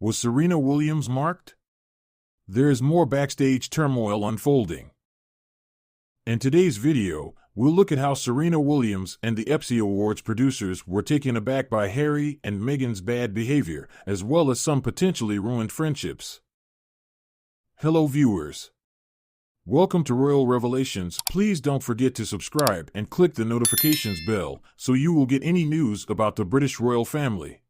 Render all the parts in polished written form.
Was Serena Williams marked? There is more backstage turmoil unfolding. In today's video, we'll look at how Serena Williams and the Epsy Awards producers were taken aback by Harry and Meghan's bad behavior, as well as some potentially ruined friendships. Hello viewers. Welcome to Royal Revelations. Please don't forget to subscribe and click the notifications bell so you will get any news about the British royal family.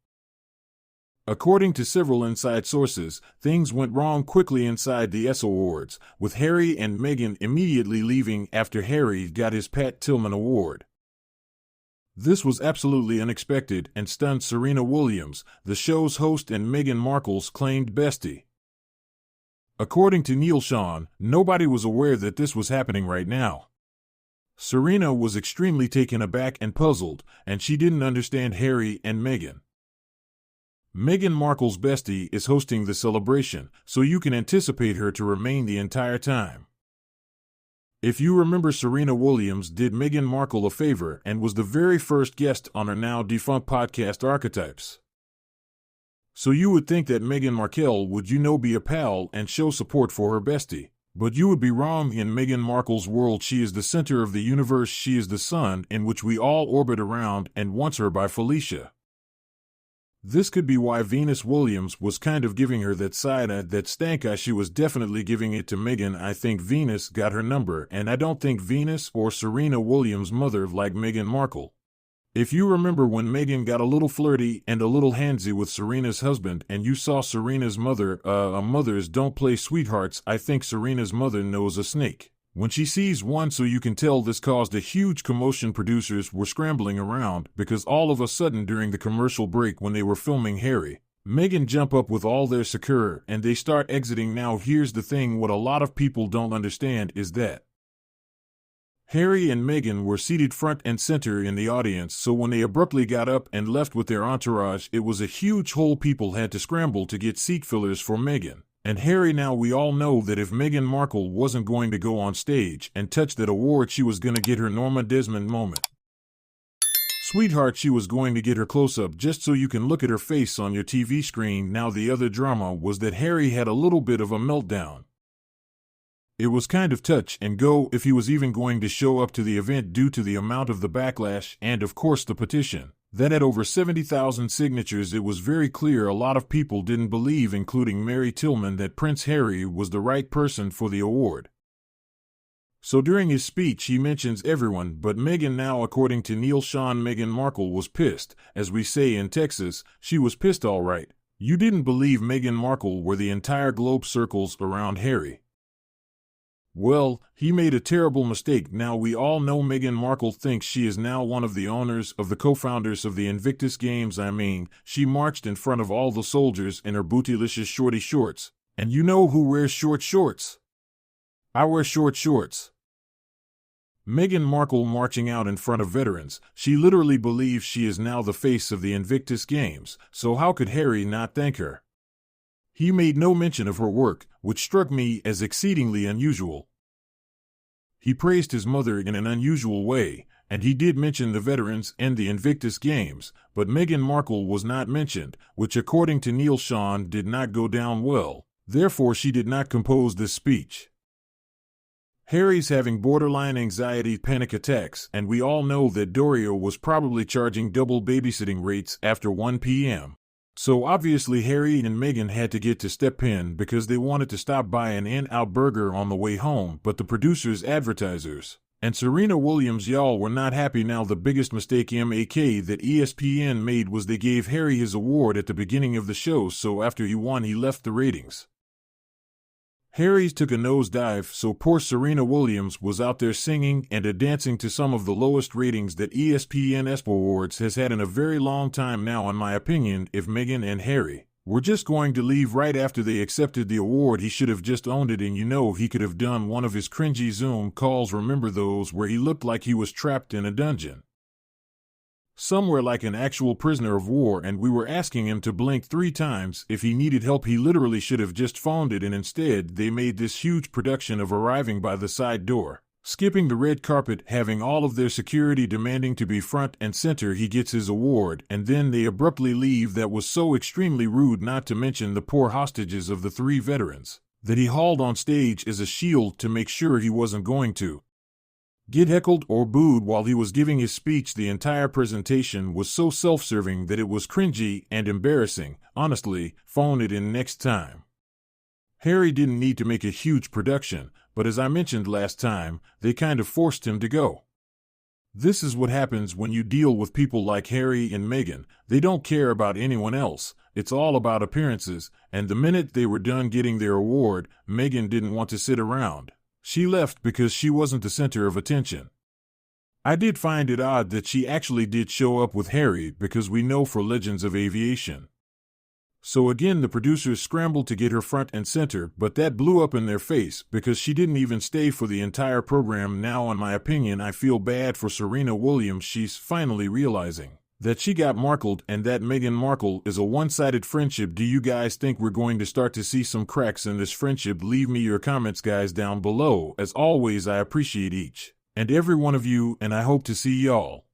According to several inside sources, things went wrong quickly inside the S Awards, with Harry and Meghan immediately leaving after Harry got his Pat Tillman award. This was absolutely unexpected and stunned Serena Williams, the show's host and Meghan Markle's claimed bestie. According to Neil Shawn, nobody was aware that this was happening right now. Serena was extremely taken aback and puzzled, and she didn't understand Harry and Meghan. Meghan Markle's bestie is hosting the celebration, so you can anticipate her to remain the entire time. If you remember, Serena Williams did Meghan Markle a favor and was the very first guest on her now defunct podcast Archetypes. So you would think that Meghan Markle would be a pal and show support for her bestie. But you would be wrong. In Meghan Markle's world, she is the center of the universe. She is the sun in which we all orbit around, and wants her by Felicia. This could be why Venus Williams was kind of giving her that side eye, that stank eye. She was definitely giving it to Meghan. I think Venus got her number, and I don't think Venus or Serena Williams' mother like Meghan Markle. If you remember when Meghan got a little flirty and a little handsy with Serena's husband, and you saw Serena's mother, mothers don't play sweethearts. I think Serena's mother knows a snake when she sees one, so you can tell this caused a huge commotion. Producers were scrambling around because all of a sudden during the commercial break when they were filming Harry, Meghan jump up with all their secure and they start exiting. Now here's the thing, what a lot of people don't understand is that Harry and Meghan were seated front and center in the audience, so when they abruptly got up and left with their entourage, it was a huge hole. People had to scramble to get seat fillers for Meghan and Harry. Now we all know that if Meghan Markle wasn't going to go on stage and touch that award, she was going to get her Norma Desmond moment. Sweetheart, she was going to get her close-up just so you can look at her face on your TV screen. Now the other drama was that Harry had a little bit of a meltdown. It was kind of touch and go if he was even going to show up to the event due to the amount of the backlash and of course the petition. That at over 70,000 signatures, it was very clear a lot of people didn't believe, including Pat Tillman, that Prince Harry was the right person for the award. So during his speech he mentions everyone but Meghan. Now according to Neil Shawn, Meghan Markle was pissed. As we say in Texas, she was pissed all right. You didn't believe Meghan Markle where the entire globe circles around Harry. Well, he made a terrible mistake. Now we all know Meghan Markle thinks she is now one of the owners of the co-founders of the Invictus Games. I mean, she marched in front of all the soldiers in her bootylicious shorty shorts. And you know who wears short shorts? I wear short shorts. Meghan Markle marching out in front of veterans. She literally believes she is now the face of the Invictus Games, so how could Harry not thank her? He made no mention of her work, which struck me as exceedingly unusual. He praised his mother in an unusual way, and he did mention the veterans and the Invictus Games, but Meghan Markle was not mentioned, which according to Neil Shawn did not go down well. Therefore she did not compose this speech. Harry's having borderline anxiety panic attacks, and we all know that Dorio was probably charging double babysitting rates after 1 p.m. So obviously Harry and Meghan had to get to step in because they wanted to stop by an In-N-Out burger on the way home, but the producers, advertisers, and Serena Williams y'all were not happy. Now the biggest mistake that ESPN made was they gave Harry his award at the beginning of the show, so after he won he left the ratings. Harry's took a nosedive, so poor Serena Williams was out there singing and dancing to some of the lowest ratings that ESPN Awards has had in a very long time. Now in my opinion, if Meghan and Harry were just going to leave right after they accepted the award, he should have just owned it, and he could have done one of his cringy Zoom calls. Remember those where he looked like he was trapped in a dungeon somewhere like an actual prisoner of war, and we were asking him to blink 3 times if he needed help. He literally should have just phoned it, and instead they made this huge production of arriving by the side door. Skipping the red carpet, having all of their security demanding to be front and center, he gets his award, and then they abruptly leave. That was so extremely rude, not to mention the poor hostages of the 3 veterans that he hauled on stage as a shield to make sure he wasn't going to get heckled or booed while he was giving his speech. The entire presentation was so self-serving that it was cringy and embarrassing. Honestly, phone it in next time. Harry didn't need to make a huge production, but as I mentioned last time, they kind of forced him to go. This is what happens when you deal with people like Harry and Meghan. They don't care about anyone else. It's all about appearances, and the minute they were done getting their award, Meghan didn't want to sit around. She left because she wasn't the center of attention. I did find it odd that she actually did show up with Harry, because we know for Legends of Aviation. So again, the producers scrambled to get her front and center, but that blew up in their face because she didn't even stay for the entire program. Now, in my opinion, I feel bad for Serena Williams. She's finally realizing that she got Markled and that Meghan Markle is a one-sided friendship. Do you guys think we're going to start to see some cracks in this friendship? Leave me your comments, guys, down below. As always, I appreciate each and every one of you, and I hope to see y'all